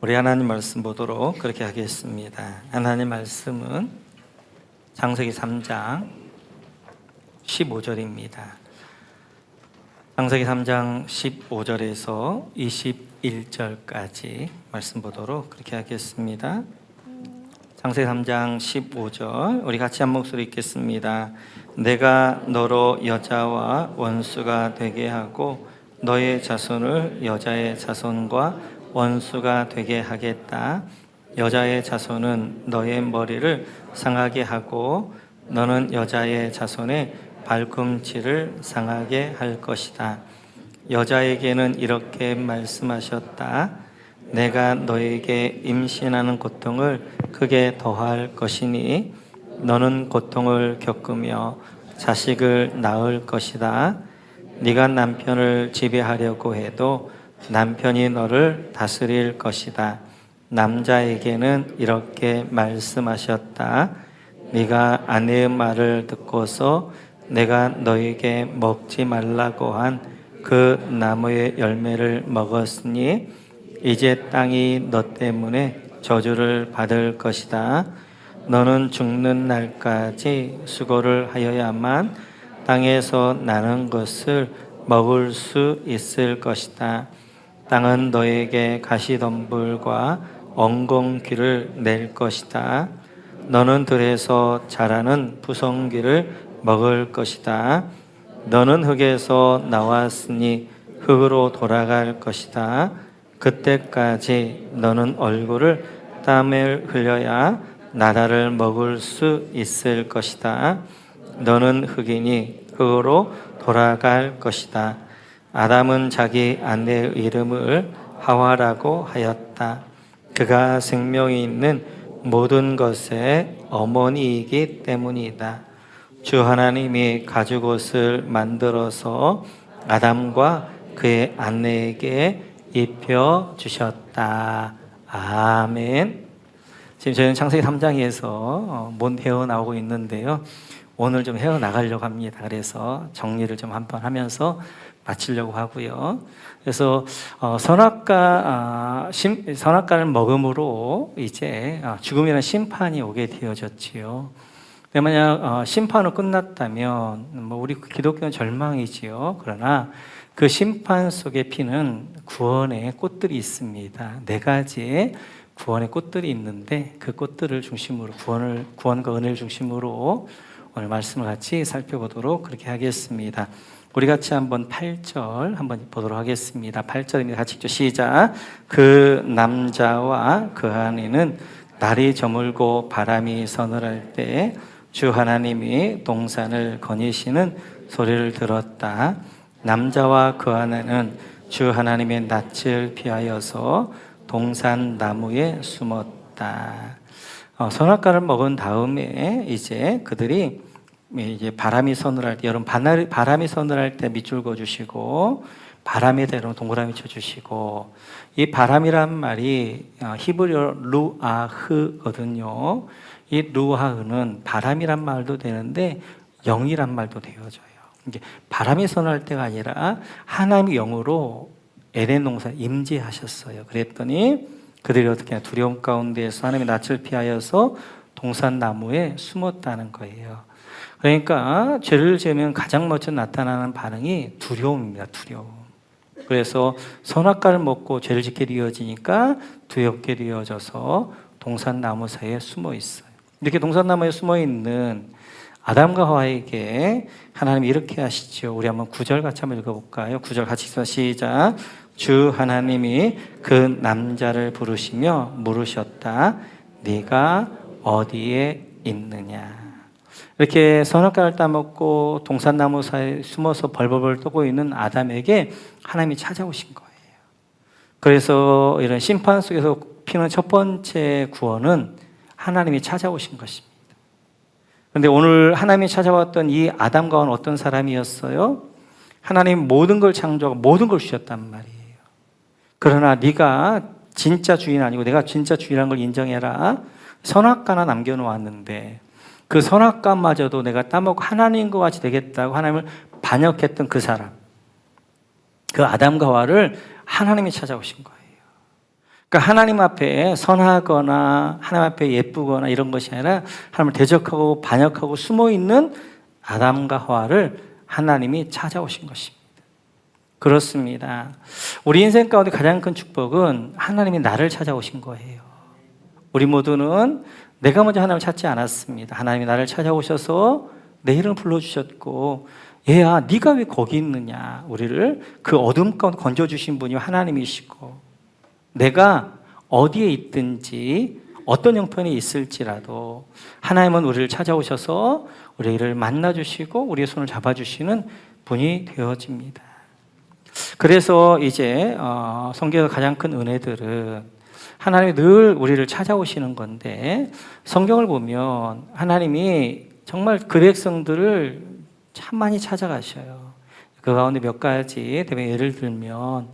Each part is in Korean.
우리 하나님 말씀 보도록 그렇게 하겠습니다. 하나님 말씀은 창세기 3장 15절입니다. 창세기 3장 15절에서 21절까지 말씀 보도록 그렇게 하겠습니다. 창세기 3장 15절 우리 같이 한 목소리 읽겠습니다. 내가 너로 여자와 원수가 되게 하고 너의 자손을 여자의 자손과 원수가 되게 하겠다. 여자의 자손은 너의 머리를 상하게 하고 너는 여자의 자손의 발꿈치를 상하게 할 것이다. 여자에게는 이렇게 말씀하셨다. 내가 너에게 임신하는 고통을 크게 더할 것이니 너는 고통을 겪으며 자식을 낳을 것이다. 네가 남편을 지배하려고 해도 남편이 너를 다스릴 것이다. 남자에게는 이렇게 말씀하셨다. 네가 아내의 말을 듣고서 내가 너에게 먹지 말라고 한 그 나무의 열매를 먹었으니 이제 땅이 너 때문에 저주를 받을 것이다. 너는 죽는 날까지 수고를 하여야만 땅에서 나는 것을 먹을 수 있을 것이다. 땅은 너에게 가시덤불과 엉겅퀴를 낼 것이다. 너는 들에서 자라는 부성귀를 먹을 것이다. 너는 흙에서 나왔으니 흙으로 돌아갈 것이다. 그때까지 너는 얼굴을 땀을 흘려야 나다를 먹을 수 있을 것이다. 너는 흙이니 흙으로 돌아갈 것이다. 아담은 자기 아내의 이름을 하와라고 하였다. 그가 생명이 있는 모든 것의 어머니이기 때문이다. 주 하나님이 가죽옷을 만들어서 아담과 그의 아내에게 입혀 주셨다. 아멘. 지금 저희는 창세기 3장에서 못 헤어나오고 있는데요. 오늘 좀 헤어나가려고 합니다. 그래서 정리를 좀 한번 하면서 마치려고 하고요. 그래서 선악과를 먹음으로 이제 죽음이라는 심판이 오게 되어졌지요. 만약 심판으로 끝났다면 우리 기독교는 절망이지요. 그러나 그 심판 속에 피는 구원의 꽃들이 있습니다. 4가지의 구원의 꽃들이 있는데 그 꽃들을 중심으로 구원과 은혜를 중심으로 오늘 말씀을 같이 살펴보도록 그렇게 하겠습니다. 우리 같이 한번 8절 한번 보도록 하겠습니다. 8절입니다. 같이 읽죠. 시작. 그 남자와 그 아내는 날이 저물고 바람이 서늘할 때 주 하나님이 동산을 거니시는 소리를 들었다. 남자와 그 아내는 주 하나님의 낯을 피하여서 동산 나무에 숨었다. 선악과를 먹은 다음에 이제 그들이 이제 바람이 서늘할 때, 여러분 바람이 서늘할 때 밑줄 그어주시고 바람이 되면 동그라미 쳐주시고, 이 바람이란 말이 히브리어 루아흐거든요. 이 루아흐는 바람이란 말도 되는데 영이란 말도 되어져요. 이게 바람이 서늘할 때가 아니라 하나님의 영으로 에덴 동산에 임재하셨어요. 그랬더니 그들이 어떻게 두려움 가운데에서 하나님의 낯을 피하여서 동산 나무에 숨었다는 거예요. 그러니까 죄를 지으면 가장 먼저 나타나는 반응이 두려움입니다. 두려움. 그래서 선악과를 먹고 죄를 짓게 되어지니까 두렵게 되어져서 동산 나무 사이에 숨어 있어요. 이렇게 동산 나무에 숨어 있는 아담과 하와에게 하나님이 이렇게 하시죠. 우리 한번 9절 같이 한번 읽어볼까요? 9절 같이 읽어서 시작. 주 하나님이 그 남자를 부르시며 물으셨다. 네가 어디에 있느냐? 이렇게 선악과를 따먹고 동산나무 사이에 숨어서 벌벌벌 떠고 있는 아담에게 하나님이 찾아오신 거예요. 그래서 이런 심판 속에서 피는 첫 번째 구원은 하나님이 찾아오신 것입니다. 그런데 오늘 하나님이 찾아왔던 이 아담과 하와는 어떤 사람이었어요? 하나님 모든 걸 창조하고 모든 걸 주셨단 말이에요. 그러나 네가 진짜 주인 아니고 내가 진짜 주인이라는 걸 인정해라. 선악과나 남겨놓았는데 그 선악과마저도 내가 따먹고 하나님과 같이 되겠다고 하나님을 반역했던 그 사람, 그 아담과 하와를 하나님이 찾아오신 거예요. 그러니까 하나님 앞에 선하거나 하나님 앞에 예쁘거나 이런 것이 아니라 하나님을 대적하고 반역하고 숨어있는 아담과 하와를 하나님이 찾아오신 것입니다. 그렇습니다. 우리 인생 가운데 가장 큰 축복은 하나님이 나를 찾아오신 거예요. 우리 모두는 내가 먼저 하나님을 찾지 않았습니다. 하나님이 나를 찾아오셔서 내 이름을 불러주셨고, 얘야 네가 왜 거기 있느냐, 우리를 그 어둠 가운데 건져주신 분이 하나님이시고, 내가 어디에 있든지 어떤 형편에 있을지라도 하나님은 우리를 찾아오셔서 우리를 만나주시고 우리의 손을 잡아주시는 분이 되어집니다. 그래서 이제 성경의 가장 큰 은혜들은 하나님이 늘 우리를 찾아오시는 건데, 성경을 보면 하나님이 정말 그 백성들을 참 많이 찾아가셔요. 그 가운데 몇 가지 대변 예를 들면,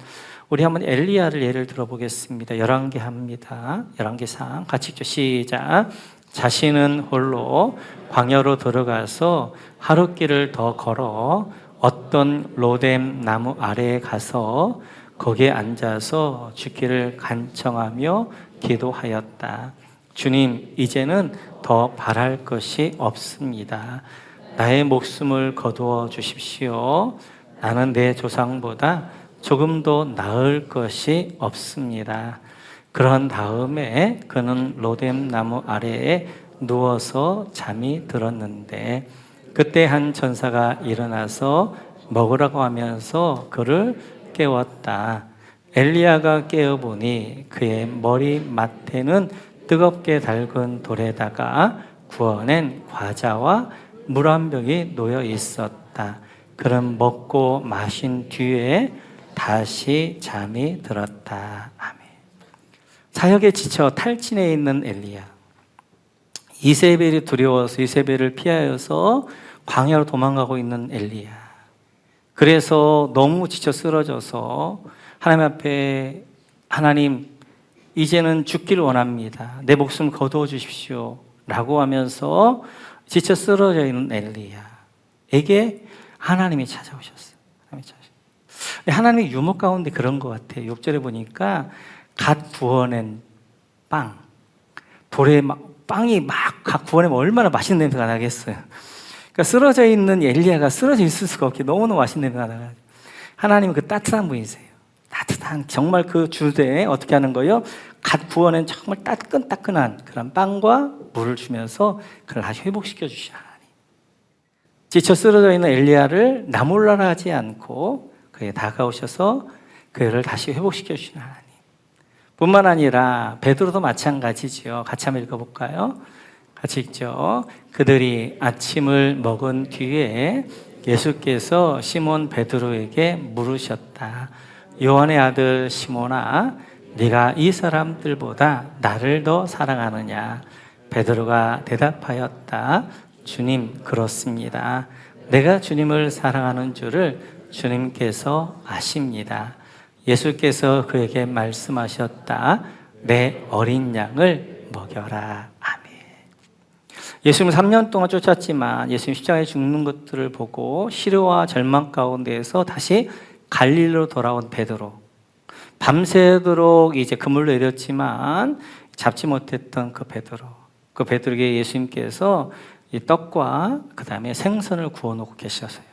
우리 한번 엘리야를 예를 들어보겠습니다. 열왕기 합니다. 열왕기상 같이 읽죠. 시작. 자신은 홀로 광야로 들어가서 하룻길을 더 걸어 어떤 로뎀 나무 아래에 가서 거기에 앉아서 주기를 간청하며 기도하였다. 주님, 이제는 더 바랄 것이 없습니다. 나의 목숨을 거두어 주십시오. 나는 내 조상보다 조금도 나을 것이 없습니다. 그런 다음에 그는 로뎀 나무 아래에 누워서 잠이 들었는데, 그때 한 전사가 일어나서 먹으라고 하면서 그를 깨웠다. 엘리야가 깨어보니 그의 머리 맡에는 뜨겁게 달군 돌에다가 구워낸 과자와 물 한 병이 놓여 있었다. 그는 먹고 마신 뒤에 다시 잠이 들었다. 아멘. 사역에 지쳐 탈진해 있는 엘리야, 이세벨이 두려워서 이세벨을 피하여서 광야로 도망가고 있는 엘리야, 그래서 너무 지쳐 쓰러져서 하나님 앞에, 하나님 이제는 죽기를 원합니다. 내 목숨 거두어 주십시오 라고 하면서 지쳐 쓰러져 있는 엘리야에게 하나님이 찾아오셨어요. 하나님의 유머 가운데 그런 것 같아요. 6절에 보니까 갓 구워낸 빵, 돌에 빵이 막 갓 구워내면 얼마나 맛있는 냄새가 나겠어요. 그러니까 쓰러져 있는 엘리야가 쓰러져 있을 수가 없게 너무너무 맛있는 냄새가 나요. 하나님은 그 따뜻한 분이세요. 따뜻한, 정말 그 주대에 어떻게 하는 거예요? 갓 구워낸 정말 따끈따끈한 그런 빵과 물을 주면서 그를 다시 회복시켜 주신 하나님. 지쳐 쓰러져 있는 엘리야를 나몰라라 하지 않고 그에 다가오셔서 그를 다시 회복시켜 주신 하나님. 뿐만 아니라 베드로도 마찬가지죠. 같이 한번 읽어볼까요? 같이 읽죠. 그들이 아침을 먹은 뒤에 예수께서 시몬 베드로에게 물으셨다. 요한의 아들 시몬아, 네가 이 사람들보다 나를 더 사랑하느냐? 베드로가 대답하였다. 주님, 그렇습니다. 내가 주님을 사랑하는 줄을 주님께서 아십니다. 예수께서 그에게 말씀하셨다. 내 어린 양을 먹여라. 아멘. 예수님 3년 동안 쫓았지만 예수님 십자가에 죽는 것들을 보고 시련과 절망 가운데에서 다시 갈릴리로 돌아온 베드로, 밤새도록 이제 그물로 내렸지만 잡지 못했던 그 베드로에게 예수님께서 이 떡과 그 다음에 생선을 구워놓고 계셨어요.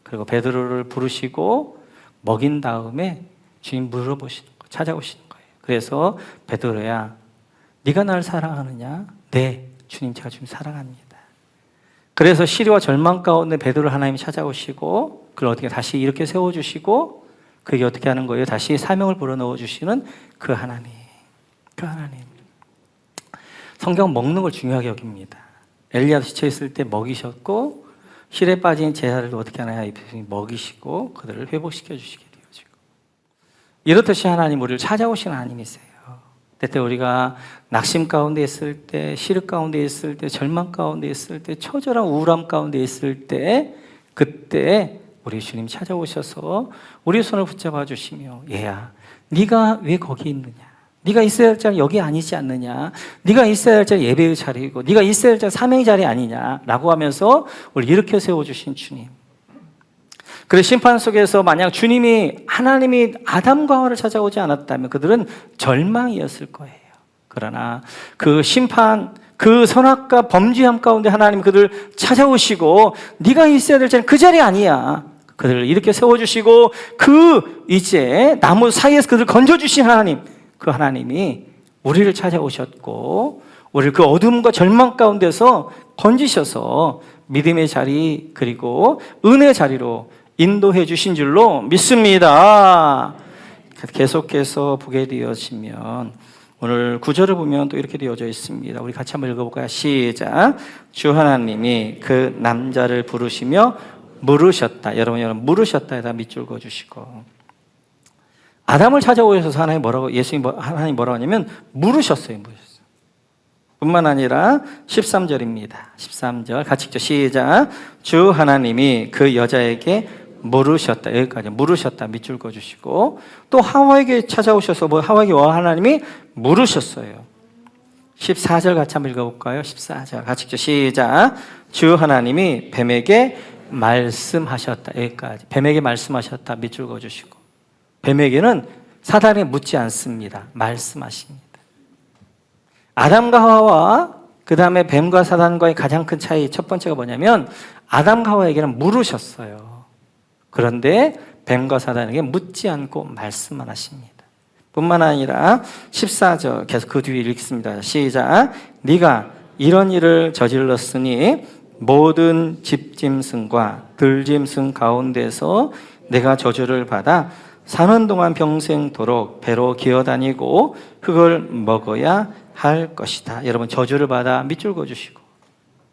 그리고 베드로를 부르시고 먹인 다음에 주님 물어보시는 거예요. 찾아오시는 거예요. 그래서 베드로야, 네가 나를 사랑하느냐? 네, 주님, 제가 주님 사랑합니다. 그래서 시련과 절망 가운데 베드로를 하나님이 찾아오시고 그걸 어떻게 다시 이렇게 세워주시고 그게 어떻게 하는 거예요? 다시 사명을 불어넣어 주시는 그 하나님. 그 하나님. 성경 먹는 걸 중요하게 여깁니다. 엘리야도 지쳐있을 때 먹이셨고, 실에 빠진 제사들도 어떻게 하나요? 먹이시고 그들을 회복시켜 주시게 되어지고, 이렇듯이 하나님 우리를 찾아오시는 하나님이세요. 그때 우리가 낙심 가운데 있을 때, 시력 가운데 있을 때, 절망 가운데 있을 때, 처절한 우울함 가운데 있을 때, 그때 우리 주님 찾아오셔서 우리의 손을 붙잡아 주시며, 얘야, 네가 왜 거기 있느냐? 네가 있어야 할 자리 여기 아니지 않느냐? 네가 있어야 할 자리 예배의 자리이고 네가 있어야 할 자리 사명의 자리 아니냐? 라고 하면서 우리 일으켜 세워주신 주님. 그래서 심판 속에서 만약 하나님이 아담과 하와를 찾아오지 않았다면 그들은 절망이었을 거예요. 그러나 그 심판, 그 선악과 범죄함 가운데 하나님 그들을 찾아오시고 네가 있어야 될 자리는 그 자리 아니야. 그들을 이렇게 세워주시고 이제 나무 사이에서 그들을 건져주신 하나님, 그 하나님이 우리를 찾아오셨고 우리를 그 어둠과 절망 가운데서 건지셔서 믿음의 자리 그리고 은혜의 자리로 인도해 주신 줄로 믿습니다. 계속해서 보게 되어지면 오늘 구절을 보면 또 이렇게 되어져 있습니다. 우리 같이 한번 읽어볼까요? 시작. 주 하나님이 그 남자를 부르시며 물으셨다. 여러분 물으셨다에다 밑줄 그어주시고, 아담을 찾아오셔서 하나님 하나님 뭐라고 하냐면 물으셨어요. 뿐만 아니라 13절입니다. 13절 같이 읽죠. 시작. 주 하나님이 그 여자에게 물으셨다. 여기까지 물으셨다. 밑줄 그어주시고, 또 하와에게 찾아오셔서 하와에게 하나님이 물으셨어요. 14절 같이 한번 읽어볼까요? 14절 같이 읽죠. 시작. 주 하나님이 뱀에게 말씀하셨다. 여기까지. 뱀에게 말씀하셨다. 밑줄 그어주시고, 뱀에게는 사단이 묻지 않습니다. 말씀하십니다. 아담과 하와와 그 다음에 뱀과 사단과의 가장 큰 차이 첫 번째가 뭐냐면 아담과 하와에게는 물으셨어요. 그런데 뱀과 사단에게 묻지 않고 말씀만 하십니다. 뿐만 아니라 14절 계속 그 뒤에 읽습니다. 시작. 네가 이런 일을 저질렀으니 모든 집짐승과 들짐승 가운데서 내가 저주를 받아 사는 동안 평생도록 배로 기어다니고 흙을 먹어야 할 것이다. 여러분 저주를 받아 밑줄 그어주시고,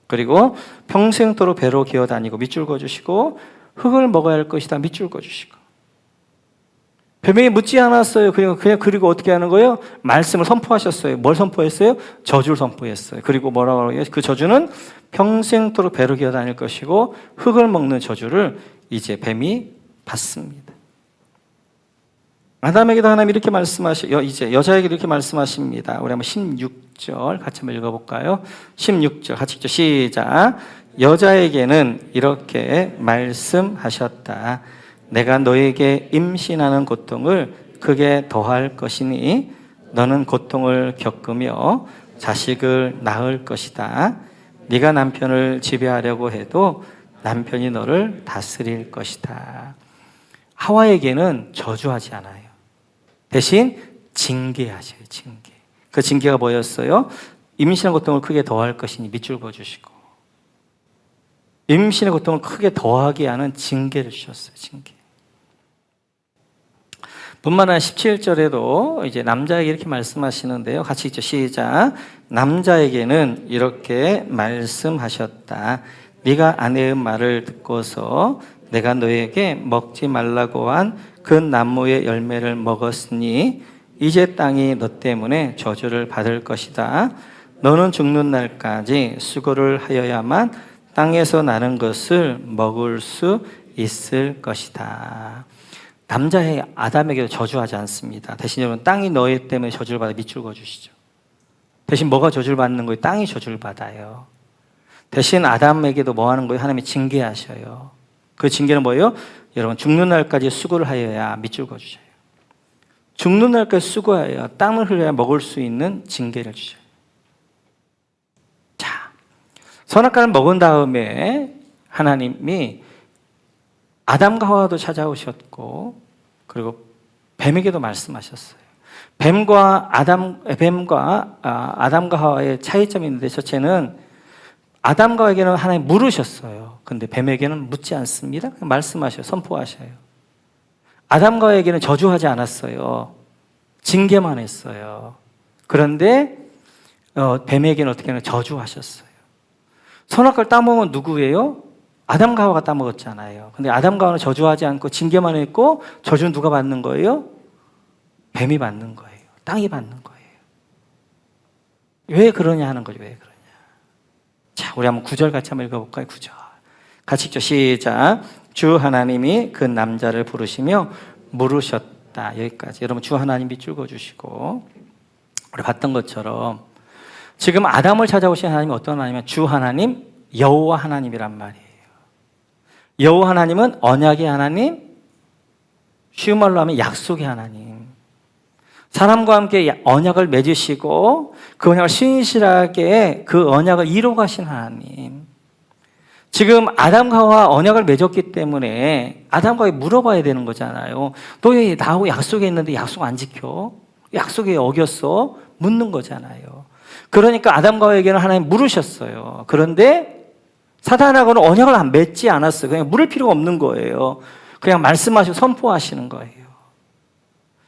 그리고 평생도록 배로 기어다니고 밑줄 그어주시고, 흙을 먹어야 할 것이다. 밑줄 그어주시고, 뱀에게 묻지 않았어요. 그리고 어떻게 하는 거예요? 말씀을 선포하셨어요. 뭘 선포했어요? 저주를 선포했어요. 그리고 뭐라고 하요? 그 저주는 평생도록 배로 기어다닐 것이고 흙을 먹는 저주를 이제 뱀이 받습니다. 아담에게도 하나님 이렇게 이제 여자에게도 이렇게 말씀하십니다. 우리 한번 16절 같이 한번 읽어볼까요? 16절 같이 읽죠. 시작. 여자에게는 이렇게 말씀하셨다. 내가 너에게 임신하는 고통을 크게 더할 것이니 너는 고통을 겪으며 자식을 낳을 것이다. 네가 남편을 지배하려고 해도 남편이 너를 다스릴 것이다. 하와에게는 저주하지 않아요. 대신 징계하셔요. 징계. 그 징계가 뭐였어요? 임신의 고통을 크게 더할 것이니 밑줄 그어주시고, 임신의 고통을 크게 더하게 하는 징계를 주셨어요. 징계. 뿐만 아니라 17절에도 이제 남자에게 이렇게 말씀하시는데요. 같이 읽죠. 시작. 남자에게는 이렇게 말씀하셨다. 네가 아내의 말을 듣고서 내가 너에게 먹지 말라고 한 그 나무의 열매를 먹었으니 이제 땅이 너 때문에 저주를 받을 것이다. 너는 죽는 날까지 수고를 하여야만 땅에서 나는 것을 먹을 수 있을 것이다. 남자의 아담에게도 저주하지 않습니다. 대신 여러분 땅이 너희 때문에 저주를 받아 밑줄 그어주시죠. 대신 뭐가 저주를 받는 거예요? 땅이 저주를 받아요. 대신 아담에게도 뭐 하는 거예요? 하나님이 징계하셔요. 그 징계는 뭐예요? 여러분 죽는 날까지 수고를 하여야 밑줄 그어주셔요. 죽는 날까지 수고하여 땀을 흘려야 먹을 수 있는 징계를 주셔요. 자, 선악과를 먹은 다음에 하나님이 아담과 하와도 찾아오셨고, 그리고 뱀에게도 말씀하셨어요. 뱀과 아담과 하와의 차이점이 있는데, 첫째는 아담과 하와에게는 하나님 물으셨어요. 근데 뱀에게는 묻지 않습니다. 말씀하셔요. 선포하셔요. 아담과 하와에게는 저주하지 않았어요. 징계만 했어요. 그런데 뱀에게는 어떻게 하냐? 저주하셨어요. 선악과를 따먹은 누구예요? 아담과 하와가 따먹었잖아요. 근데 아담과 하와는 저주하지 않고 징계만 했고, 저주는 누가 받는 거예요? 뱀이 받는 거예요. 땅이 받는 거예요. 왜 그러냐 하는 거죠. 왜 그러냐. 자, 우리 한번 9절 같이 한번 읽어볼까요? 9절 같이 읽죠. 시작. 주 하나님이 그 남자를 부르시며 물으셨다. 여기까지. 여러분 주 하나님 밑줄 그어주시고, 우리 봤던 것처럼 지금 아담을 찾아오신 하나님이 어떤 하나님이면 주 하나님, 여호와 하나님이란 말이에요. 여호와 하나님은 언약의 하나님, 쉬운 말로 하면 약속의 하나님. 사람과 함께 언약을 맺으시고 그 언약을 신실하게 그 언약을 이루어 가신 하나님. 지금 아담과 하와 언약을 맺었기 때문에 아담과 하와에 물어봐야 되는 거잖아요. 너 왜 나하고 약속했는데 약속 안 지켜? 약속에 어겼어? 묻는 거잖아요. 그러니까 아담과 하와에게는 하나님 물으셨어요. 그런데 사단하고는 언약을 안 맺지 않았어요. 그냥 물을 필요가 없는 거예요. 그냥 말씀하시고 선포하시는 거예요.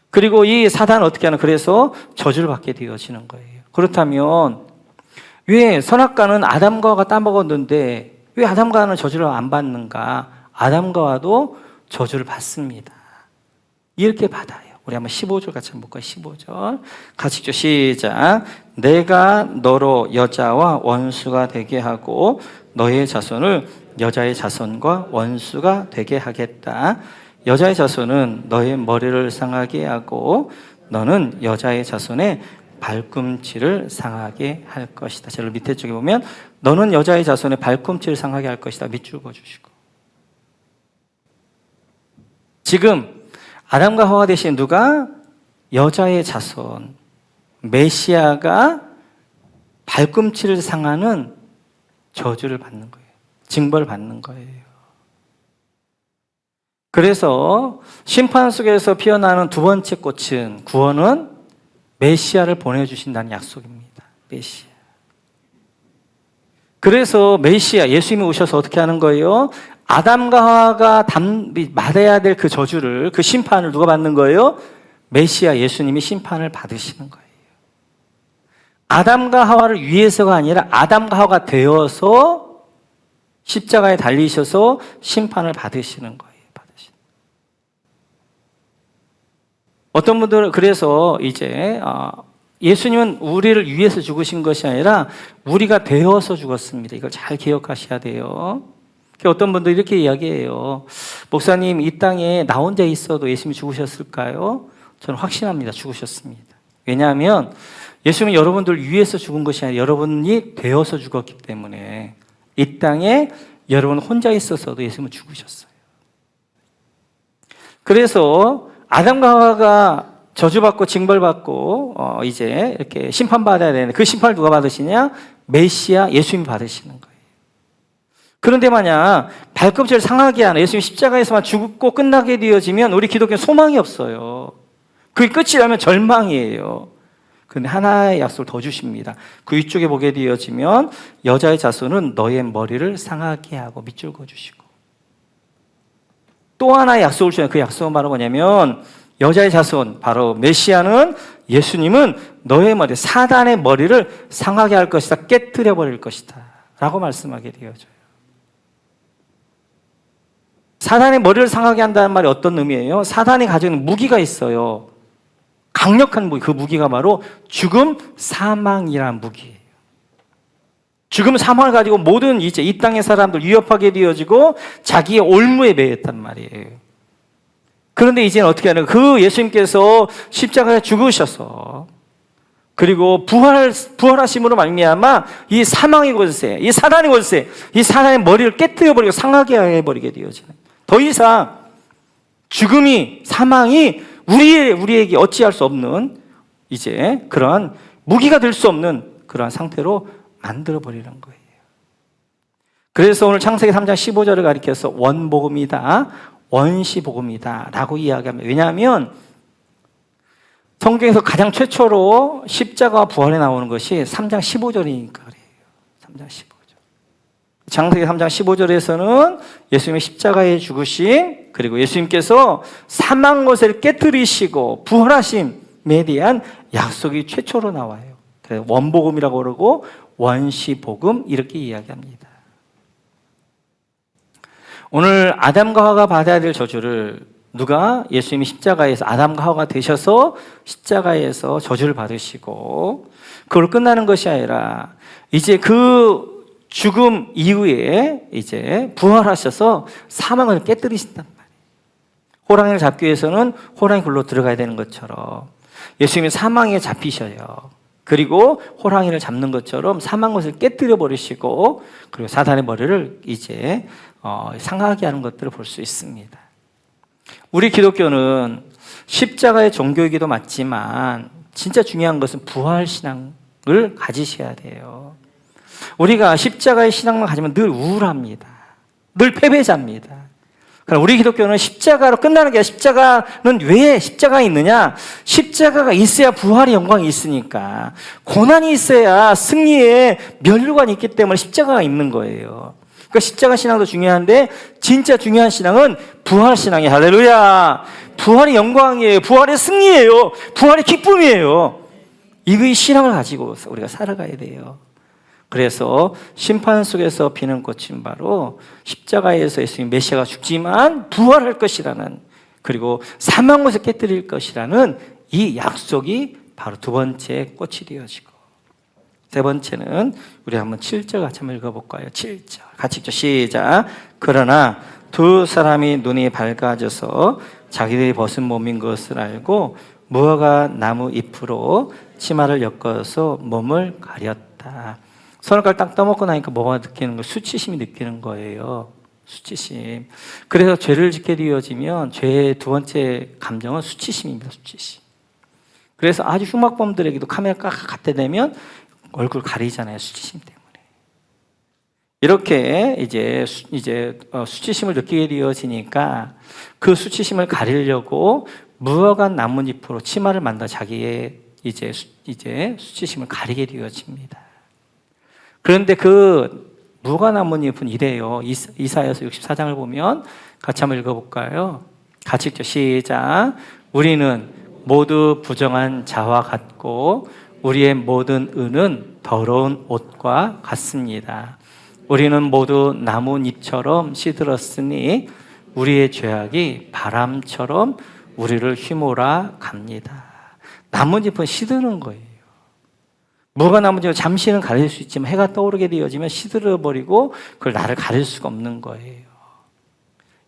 그리고 이 사단은 어떻게 하나? 그래서 저주를 받게 되어지는 거예요. 그렇다면 왜 선악과는 아담과 하와가 따먹었는데 왜 아담과 하와는 저주를 안 받는가? 아담과 하와도 저주를 받습니다. 이렇게 받아요. 우리 한번 15절 같이 한번 볼까요? 15절 같이 읽죠. 시작. 내가 너로 여자와 원수가 되게 하고 너의 자손을 여자의 자손과 원수가 되게 하겠다. 여자의 자손은 너의 머리를 상하게 하고 너는 여자의 자손의 발꿈치를 상하게 할 것이다. 제일 밑에 쪽에 보면 너는 여자의 자손의 발꿈치를 상하게 할 것이다. 밑줄 그어주시고 지금 아담과 하와 대신 누가? 여자의 자손 메시아가 발꿈치를 상하는 저주를 받는 거예요. 징벌을 받는 거예요. 그래서 심판 속에서 피어나는 두 번째 꽃은 구원은 메시아를 보내주신다는 약속입니다. 메시아. 그래서 메시아 예수님이 오셔서 어떻게 하는 거예요? 아담과 하와가 받아야 될 그 저주를, 그 심판을 누가 받는 거예요? 메시아 예수님이 심판을 받으시는 거예요. 아담과 하와를 위해서가 아니라 아담과 하와가 되어서 십자가에 달리셔서 심판을 받으시는 거예요. 어떤 분들은 그래서 이제 예수님은 우리를 위해서 죽으신 것이 아니라 우리가 되어서 죽었습니다. 이걸 잘 기억하셔야 돼요. 어떤 분들이 이렇게 이야기해요. 목사님, 이 땅에 나 혼자 있어도 예수님이 죽으셨을까요? 저는 확신합니다. 죽으셨습니다. 왜냐하면 예수님은 여러분들 위해서 죽은 것이 아니라 여러분이 되어서 죽었기 때문에 이 땅에 여러분 혼자 있어서도 예수님은 죽으셨어요. 그래서 아담과 하와가 저주받고 징벌받고 이제 이렇게 심판받아야 되는데 그 심판을 누가 받으시냐? 메시아 예수님이 받으시는 거예요. 그런데 만약 발꿈치를 상하게 하는 예수님 십자가에서만 죽고 끝나게 되어지면 우리 기독교는 소망이 없어요. 그게 끝이라면 절망이에요. 그런데 하나의 약속을 더 주십니다. 그 위쪽에 보게 되어지면 여자의 자손은 너의 머리를 상하게 하고 밑줄 그어주시고 또 하나의 약속을 주는 그 약속은 바로 뭐냐면 여자의 자손 바로 메시아는 예수님은 너의 머리 사단의 머리를 상하게 할 것이다. 깨뜨려 버릴 것이다 라고 말씀하게 되어져요. 사단의 머리를 상하게 한다는 말이 어떤 의미예요? 사단이 가지고 있는 무기가 있어요. 강력한 무기. 그 무기가 바로 죽음, 사망이라는 무기예요. 죽음, 사망을 가지고 모든 이제 이 땅의 사람들 위협하게 되어지고 자기의 올무에 매였단 말이에요. 그런데 이제는 어떻게 하는 거예요? 그 예수님께서 십자가에 죽으셔서 그리고 부활하심으로 말미암아 이 사망의 권세, 이 사단의 권세, 이 사단의 머리를 깨뜨려 버리고 상하게 해버리게 되어지는. 더 이상 죽음이 사망이 우리에게 어찌할 수 없는 이제 그러한 무기가 될 수 없는 그러한 상태로 만들어 버리는 거예요. 그래서 오늘 창세기 3장 15절을 가리켜서 원복음이다, 원시복음이다 라고 이야기합니다. 왜냐하면 성경에서 가장 최초로 십자가와 부활에 나오는 것이 3장 15절이니까 그래요. 3장 15절. 창세기 3장 15절에서는 예수님의 십자가에 죽으심, 그리고 예수님께서 사망 것을 깨뜨리시고 부활하심에 대한 약속이 최초로 나와요. 그래서 원복음이라고 그러고 원시복음 이렇게 이야기합니다. 오늘 아담과 하와가 받아야 될 저주를 누가? 예수님이 십자가에서 아담과 하와가 되셔서 십자가에서 저주를 받으시고 그걸 끝나는 것이 아니라 이제 그 죽음 이후에 이제 부활하셔서 사망을 깨뜨리신단 말이에요. 호랑이를 잡기 위해서는 호랑이 굴로 들어가야 되는 것처럼 예수님이 사망에 잡히셔요. 그리고 호랑이를 잡는 것처럼 사망 것을 깨뜨려 버리시고, 그리고 사단의 머리를 이제 상하게 하는 것들을 볼 수 있습니다. 우리 기독교는 십자가의 종교이기도 맞지만 진짜 중요한 것은 부활신앙을 가지셔야 돼요. 우리가 십자가의 신앙만 가지면 늘 우울합니다. 늘 패배자입니다. 그럼 우리 기독교는 십자가로 끝나는 게 아니라, 십자가는 왜 십자가가 있느냐? 십자가가 있어야 부활의 영광이 있으니까, 고난이 있어야 승리의 면류관이 있기 때문에 십자가가 있는 거예요. 그러니까 십자가 신앙도 중요한데 진짜 중요한 신앙은 부활 신앙이에요. 할렐루야. 부활의 영광이에요. 부활의 승리예요. 부활의 기쁨이에요. 이 신앙을 가지고 우리가 살아가야 돼요. 그래서 심판 속에서 피는 꽃은 바로 십자가에서 예수님 메시아가 죽지만 부활할 것이라는, 그리고 사망 것을 깨뜨릴 것이라는 이 약속이 바로 두 번째 꽃이 되어지고, 세 번째는 우리 한번 7절 같이 한번 읽어볼까요? 7절 같이 읽죠. 시작. 그러나 두 사람이 눈이 밝아져서 자기들이 벗은 몸인 것을 알고 무화과 나무 잎으로 치마를 엮어서 몸을 가렸다. 선악과를 딱 떠먹고 나니까 뭐가 느끼는 거예요? 수치심이 느끼는 거예요. 수치심. 그래서 죄를 짓게 되어지면 죄의 두 번째 감정은 수치심입니다. 수치심. 그래서 아주 흉악범들에게도 카메라 갖다 대면 얼굴 가리잖아요. 수치심 때문에. 이렇게 이제 수치심을 느끼게 되어지니까 그 수치심을 가리려고 무화과 나뭇잎으로 치마를 만들어 자기의 이제 수치심을 가리게 되어집니다. 그런데 그 무화과 나뭇잎은 이래요. 이사야서 64장을 보면 같이 한번 읽어볼까요? 같이 읽죠. 시작. 우리는 모두 부정한 자와 같고 우리의 모든 은은 더러운 옷과 같습니다. 우리는 모두 나뭇잎처럼 시들었으니 우리의 죄악이 바람처럼 우리를 휘몰아 갑니다. 나뭇잎은 시드는 거예요. 무화과 나뭇잎은 잠시는 가릴 수 있지만 해가 떠오르게 되어지면 시들어버리고 그걸 나를 가릴 수가 없는 거예요.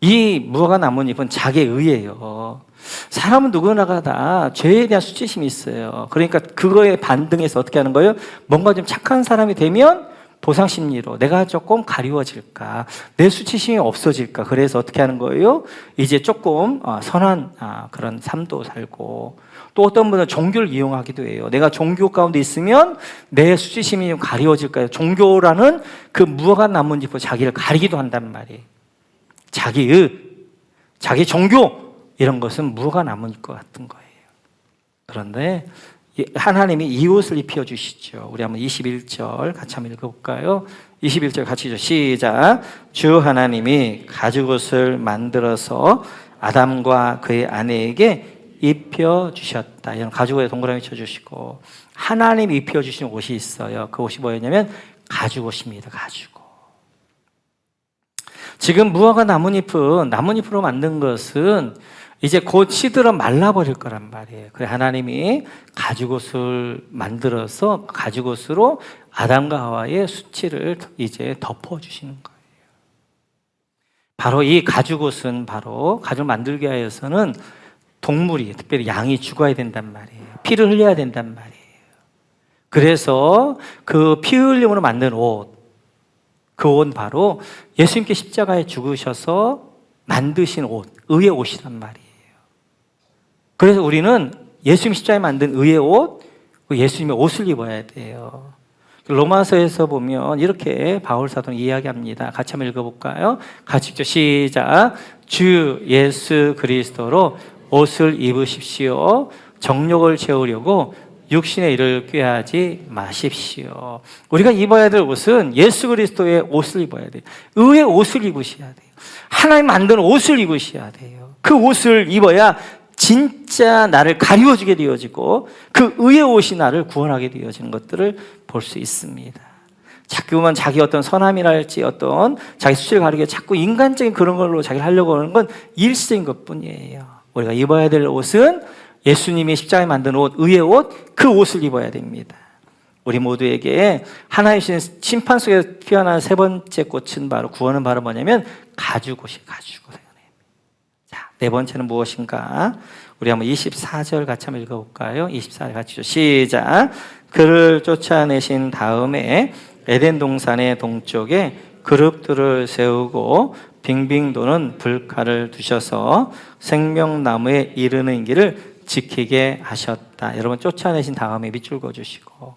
이 무화과 나뭇잎은 자기의 의예요. 사람은 누구나가 다 죄에 대한 수치심이 있어요. 그러니까 그거에 반등해서 어떻게 하는 거예요? 뭔가 좀 착한 사람이 되면 보상심리로 내가 조금 가리워질까, 내 수치심이 없어질까, 그래서 어떻게 하는 거예요? 이제 조금 선한 그런 삶도 살고, 또 어떤 분은 종교를 이용하기도 해요. 내가 종교 가운데 있으면 내 수치심이 좀 가리워질까요? 종교라는 그 무화과 나뭇잎으로 자기를 가리기도 한단 말이에요. 자기 종교 이런 것은 무화과 나뭇잎과 같은 거예요. 그런데 하나님이 이 옷을 입혀주시죠. 우리 한번 21절 같이 한번 읽어볼까요? 21절 같이 읽죠. 시작. 주 하나님이 가죽옷을 만들어서 아담과 그의 아내에게 입혀주셨다. 이런 가죽옷에 동그라미 쳐주시고, 하나님이 입혀주신 옷이 있어요. 그 옷이 뭐였냐면 가죽옷입니다. 가죽옷. 지금 무화과 나뭇잎으로 만든 것은 이제 곧 시들어 말라버릴 거란 말이에요. 그래 하나님이 가죽옷을 만들어서 가죽옷으로 아담과 하와의 수치를 이제 덮어주시는 거예요. 바로 이 가죽옷은 바로 가죽 만들기 위해서는 동물이, 특별히 양이 죽어야 된단 말이에요. 피를 흘려야 된단 말이에요. 그래서 그 피 흘림으로 만든 옷, 그 옷은 바로 예수님께 십자가에 죽으셔서 만드신 옷, 의의 옷이란 말이에요. 그래서 우리는 예수님 십자가에 만든 의의 옷, 예수님의 옷을 입어야 돼요. 로마서에서 보면 이렇게 바울 사도는 이야기합니다. 같이 한번 읽어볼까요? 같이 읽죠. 시작. 주 예수 그리스도로 옷을 입으십시오. 정욕을 채우려고 육신의 일을 꾀하지 마십시오. 우리가 입어야 될 옷은 예수 그리스도의 옷을 입어야 돼요. 의의 옷을 입으셔야 돼요. 하나님 만든 옷을 입으셔야 돼요. 그 옷을 입어야 진짜 나를 가리워주게 되어지고 그 의의 옷이 나를 구원하게 되어지는 것들을 볼 수 있습니다. 자꾸만 자기 어떤 선함이랄지 어떤 자기 수치를 가리기 위해 자꾸 인간적인 그런 걸로 자기를 하려고 하는 건 일시적인 것뿐이에요. 우리가 입어야 될 옷은 예수님이 십자가에 만든 옷, 의의 옷, 그 옷을 입어야 됩니다. 우리 모두에게 하나님 주신 심판 속에 피어난 세 번째 꽃은 바로, 구원은 바로 뭐냐면 가죽옷이에요. 가죽옷. 자, 네 번째는 무엇인가? 우리 한번 24절 같이 한번 읽어볼까요? 24절 같이 시작. 그를 쫓아내신 다음에 에덴 동산의 동쪽에 그룹들을 세우고 빙빙 도는 불칼을 두셔서 생명나무에 이르는 길을 지키게 하셨다. 여러분 쫓아내신 다음에 밑줄 그어주시고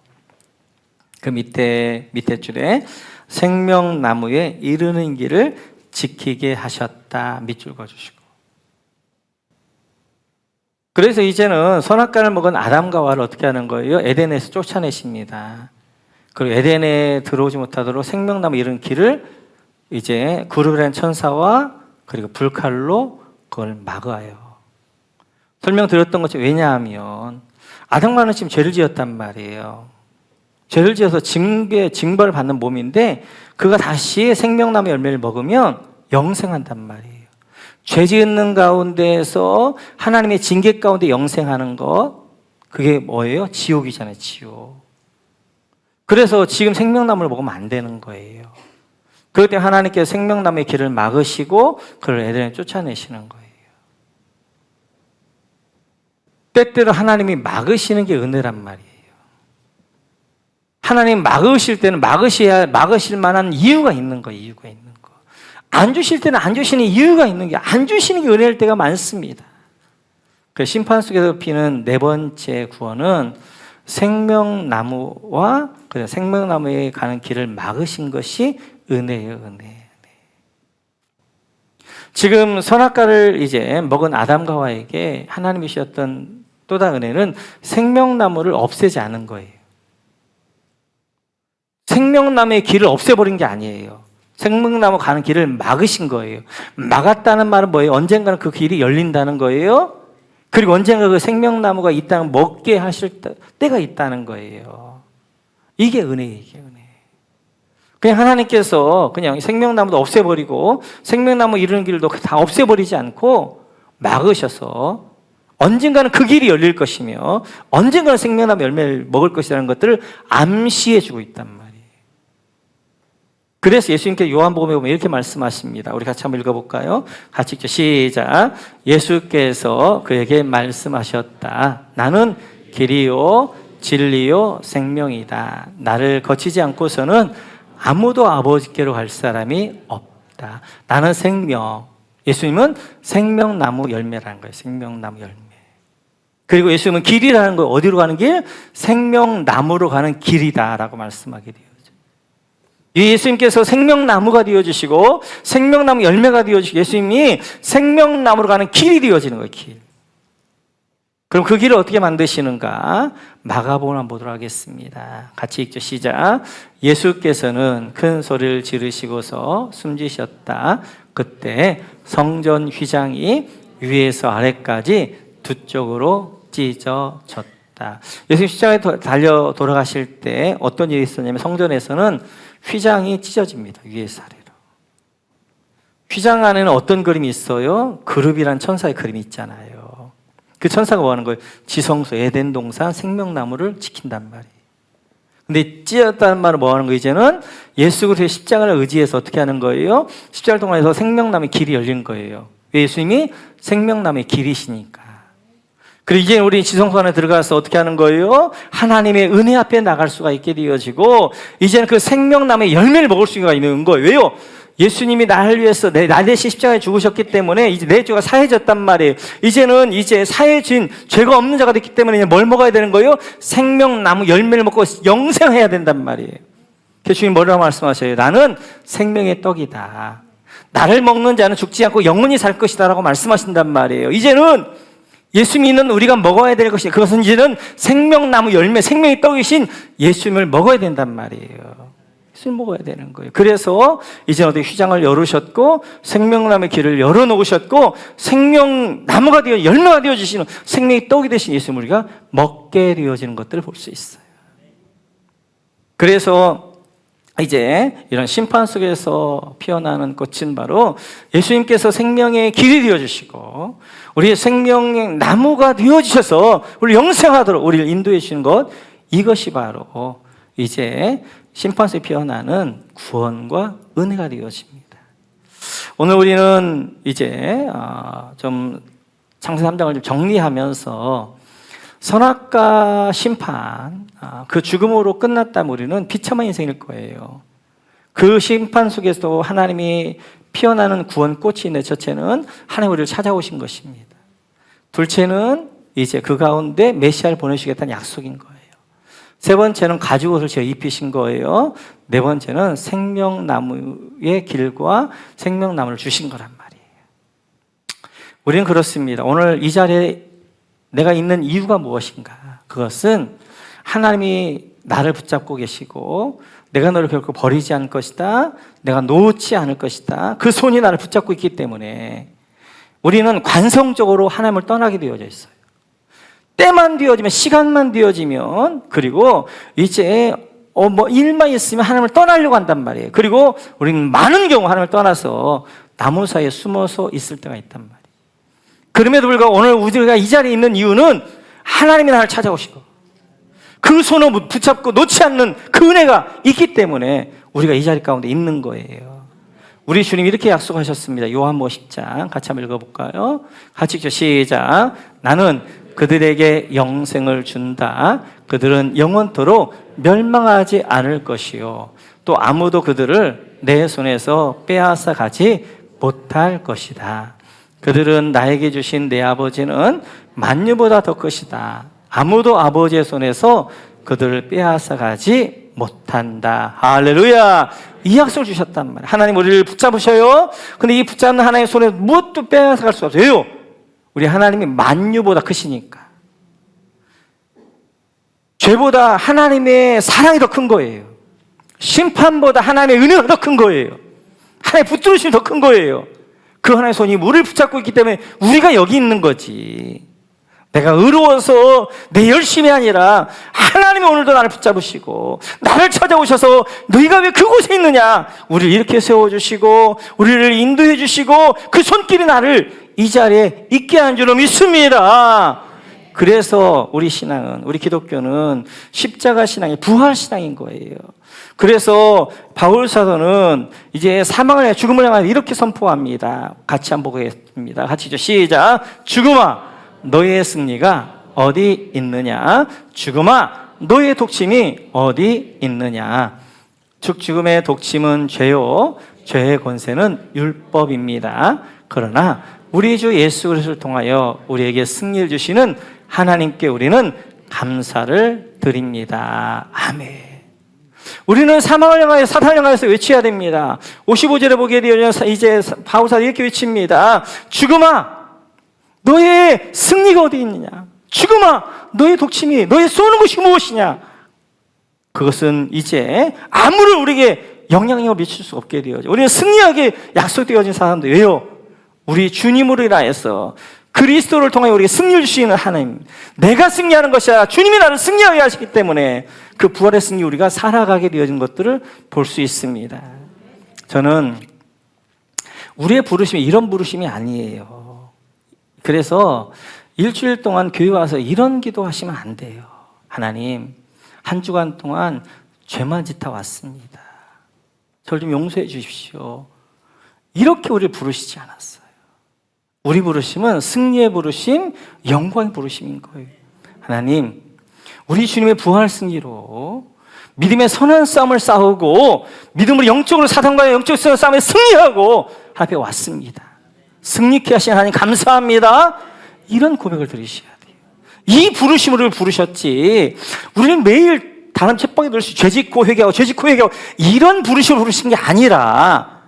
그 밑에 줄에 생명나무에 이르는 길을 지키게 하셨다. 밑줄 그어주시고 그래서 이제는 선악과를 먹은 아담과 하와를 어떻게 하는 거예요? 에덴에서 쫓아내십니다. 그리고 에덴에 들어오지 못하도록 생명나무 이르는 길을 이제 그룹이라는 천사와 그리고 불칼로 그걸 막아요. 설명드렸던 것처럼 왜냐하면 아담과 하와는 지금 죄를 지었단 말이에요. 죄를 지어서 징벌을 받는 몸인데 그가 다시 생명나무 열매를 먹으면 영생한단 말이에요. 죄 짓는 가운데에서 하나님의 징계 가운데 영생하는 것 그게 뭐예요? 지옥이잖아요. 지옥. 그래서 지금 생명나무를 먹으면 안 되는 거예요. 그럴 때 하나님께서 생명나무의 길을 막으시고 그를 에덴에 쫓아내시는 거예요. 때때로 하나님이 막으시는 게 은혜란 말이에요. 하나님 막으실 때는 막으실 만한 이유가 있는 거예요. 이유가 있는 거. 안 주실 때는 안 주시는 이유가 있는 게 안 주시는 게 은혜일 때가 많습니다. 그 심판 속에서 피는 네 번째 구원은 생명나무와 그 생명나무에 가는 길을 막으신 것이 은혜예요. 은혜. 지금 선악과를 이제 먹은 아담과 하와에게 하나님이 주셨던 또 다른 은혜는 생명나무를 없애지 않은 거예요. 생명나무의 길을 없애버린 게 아니에요. 생명나무 가는 길을 막으신 거예요. 막았다는 말은 뭐예요? 언젠가는 그 길이 열린다는 거예요. 그리고 언젠가 그 생명나무가 이 땅을 먹게 하실 때가 있다는 거예요. 이게 은혜예요. 이게 은혜. 그냥 하나님께서 그냥 생명나무도 없애버리고 생명나무 이르는 길도 다 없애버리지 않고 막으셔서 언젠가는 그 길이 열릴 것이며 언젠가는 생명나무 열매를 먹을 것이라는 것들을 암시해 주고 있단 말이에요. 그래서 예수님께서 요한복음에 보면 이렇게 말씀하십니다. 우리 같이 한번 읽어볼까요? 같이 읽죠. 시작. 예수께서 그에게 말씀하셨다. 나는 길이요 진리요 생명이다. 나를 거치지 않고서는 아무도 아버지께로 갈 사람이 없다. 나는 생명. 예수님은 생명나무 열매라는 거예요. 생명나무 열매. 그리고 예수님은 길이라는 거 어디로 가는 길? 생명나무로 가는 길이다라고 말씀하게 돼요. 예수님께서 생명나무가 되어주시고 생명나무 열매가 되어주시고 예수님이 생명나무로 가는 길이 되어지는 거예요. 길. 그럼 그 길을 어떻게 만드시는가? 마가복음 한번 보도록 하겠습니다. 같이 읽죠. 시작. 예수께서는 큰 소리를 지르시고서 숨지셨다. 그때 성전 휘장이 위에서 아래까지 두 쪽으로 찢어졌다. 예수님 십자가에 달려 돌아가실 때 어떤 일이 있었냐면 성전에서는 휘장이 찢어집니다. 위에서 아래로. 휘장 안에는 어떤 그림이 있어요? 그룹이란 천사의 그림이 있잖아요. 그 천사가 뭐 하는 거예요? 지성소, 에덴 동산, 생명나무를 지킨단 말이에요. 근데 찢었다는 말은 뭐 하는 거예요? 이제는 예수 그리스도의 십자가를 의지해서 어떻게 하는 거예요? 십자가를 통해서 생명나무의 길이 열린 거예요. 예수님이 생명나무의 길이시니까. 그리고 이제 우리 지성소 안에 들어가서 어떻게 하는 거예요? 하나님의 은혜 앞에 나갈 수가 있게 되어지고 이제는 그 생명나무의 열매를 먹을 수가 있는 거예요. 왜요? 예수님이 나를 위해서 나 대신 십자가에 죽으셨기 때문에 이제 내 죄가 사해졌단 말이에요. 이제는 이제 사해진 죄가 없는 자가 됐기 때문에 뭘 먹어야 되는 거예요? 생명나무 열매를 먹고 영생해야 된단 말이에요. 주님 뭐라고 말씀하셔요? 나는 생명의 떡이다. 나를 먹는 자는 죽지 않고 영원히 살 것이다 라고 말씀하신단 말이에요. 이제는 예수 믿는 우리가 먹어야 될 것이 그것은 이제는 생명나무 열매, 생명의 떡이신 예수님을 먹어야 된단 말이에요. 예수님 먹어야 되는 거예요. 그래서 이제 어디 휘장을 열으셨고 생명나무의 길을 열어놓으셨고 생명나무가 되어 열매가 되어지시는 생명의 떡이 되신 예수님 우리가 먹게 되어지는 것들을 볼 수 있어요. 그래서 이제 이런 심판 속에서 피어나는 꽃은 바로 예수님께서 생명의 길이 되어주시고 우리의 생명의 나무가 되어주셔서 우리 영생하도록 우리를 인도해 주시는 것, 이것이 바로 이제 심판 속에 피어나는 구원과 은혜가 되어집니다. 오늘 우리는 이제 좀 창세기 3장을 좀 정리하면서 선악과 심판, 그 죽음으로 끝났다면 우리는 비참한 인생일 거예요. 그 심판 속에서도 하나님이 피어나는 구원꽃이 있는 첫째는 하나님 우리를 찾아오신 것입니다. 둘째는 이제 그 가운데 메시아를 보내시겠다는 약속인 거예요. 세 번째는 가죽옷을 제어 입히신 거예요. 네 번째는 생명나무의 길과 생명나무를 주신 거란 말이에요. 우리는 그렇습니다. 오늘 이 자리에 내가 있는 이유가 무엇인가? 그것은 하나님이 나를 붙잡고 계시고 내가 너를 결코 버리지 않을 것이다. 내가 놓지 않을 것이다. 그 손이 나를 붙잡고 있기 때문에 우리는 관성적으로 하나님을 떠나게 되어져 있어요. 때만 되어지면, 시간만 되어지면, 그리고 이제 일만 있으면 하나님을 떠나려고 한단 말이에요. 그리고 우리는 많은 경우 하나님을 떠나서 나무 사이에 숨어서 있을 때가 있단 말이에요. 그럼에도 불구하고 오늘 우리가 이 자리에 있는 이유는 하나님이 나를 찾아오시고 그 손을 붙잡고 놓지 않는 그 은혜가 있기 때문에 우리가 이 자리 가운데 있는 거예요. 우리 주님이 이렇게 약속하셨습니다. 요한복음 10장 같이 한번 읽어볼까요? 같이 읽죠. 시작. 나는 그들에게 영생을 준다. 그들은 영원토록 멸망하지 않을 것이요 또 아무도 그들을 내 손에서 빼앗아 가지 못할 것이다. 그들은 나에게 주신 내 아버지는 만유보다 더 크시다. 아무도 아버지의 손에서 그들을 빼앗아 가지 못한다. 할렐루야. 이 약속을 주셨단 말이에요. 하나님 우리를 붙잡으셔요. 근데 이 붙잡는 하나님의 손에 무엇도 빼앗아 갈 수 없어요. 왜요? 우리 하나님이 만유보다 크시니까. 죄보다 하나님의 사랑이 더 큰 거예요. 심판보다 하나님의 은혜가 더 큰 거예요. 하나님의 붙들으심이 더 큰 거예요. 그 하나님의 손이 우리를 붙잡고 있기 때문에 우리가 여기 있는 거지. 내가 의로워서 내 열심이 아니라 하나님이 오늘도 나를 붙잡으시고 나를 찾아오셔서 너희가 왜 그곳에 있느냐, 우리를 이렇게 세워주시고 우리를 인도해 주시고 그 손길이 나를 이 자리에 있게 한 줄로 믿습니다. 그래서 우리 신앙은, 우리 기독교는 십자가 신앙이 부활 신앙인 거예요. 그래서 바울 사도는 이제 사망을 향해 죽음을 향해 이렇게 선포합니다. 같이 한번 보겠습니다. 같이 시작. 죽음아 너의 승리가 어디 있느냐? 죽음아 너의 독침이 어디 있느냐? 즉 죽음의 독침은 죄요 죄의 권세는 율법입니다. 그러나 우리 주 예수 그리스도를 통하여 우리에게 승리를 주시는 하나님께 우리는 감사를 드립니다. 아멘. 우리는 사망을 향하여 사탄을 향하여서 외쳐야 됩니다. 55절에 보게 되면 이제 바울사도 이렇게 외칩니다. 죽음아 너의 승리가 어디 있느냐? 죽음아 너의 독침이, 너의 쏘는 것이 무엇이냐? 그것은 이제 아무런 우리에게 영향력을 미칠 수 없게 되어져. 우리는 승리하게 약속되어진 사람들. 왜요? 우리 주님으로 인하여서 그리스도를 통해 우리에게 승리를 주시는 하나님, 내가 승리하는 것이 아니라 주님이 나를 승리하게 하시기 때문에 그 부활의 승리 우리가 살아가게 되어진 것들을 볼 수 있습니다. 저는 우리의 부르심이 이런 부르심이 아니에요. 그래서 일주일 동안 교회 와서 이런 기도하시면 안 돼요. 하나님 한 주간 동안 죄만 짓다 왔습니다. 저를 좀 용서해 주십시오. 이렇게 우리를 부르시지 않았어요. 우리 부르심은 승리의 부르심, 영광의 부르심인 거예요. 하나님, 우리 주님의 부활 승리로 믿음의 선한 싸움을 싸우고 믿음으로 영적으로 사탄과의 영적 싸움에 승리하고 하나님 앞에 왔습니다. 승리케 하신 하나님 감사합니다. 이런 고백을 드리셔야 돼요. 이 부르심으로 부르셨지 우리는 매일 다른 책방에 들을 수 죄 짓고 회개하고 죄 짓고 회개하고 이런 부르심으로 부르신 게 아니라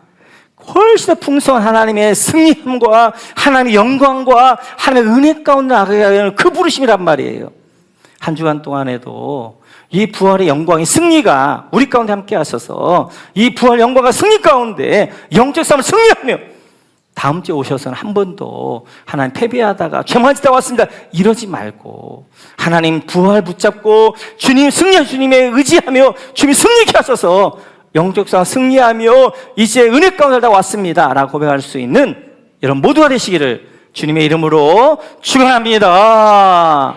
훨씬 더 풍성한 하나님의 승리함과 하나님의 영광과 하나님의 은혜 가운데 나가게 하는 그 부르심이란 말이에요. 한 주간 동안에도 이 부활의 영광의 승리가 우리 가운데 함께 하셔서 이 부활 영광과 승리 가운데 영적 싸움을 승리하며 다음 주에 오셔서는 한 번도 하나님 패배하다가 죄만 짓다 왔습니다 이러지 말고 하나님 부활 붙잡고 주님 승리한 주님에 의지하며 주님 승리케 하셔서 영적 싸움 승리하며 이제 은혜 가운데 다 왔습니다 라고 고백할 수 있는 여러분 모두가 되시기를 주님의 이름으로 축원합니다.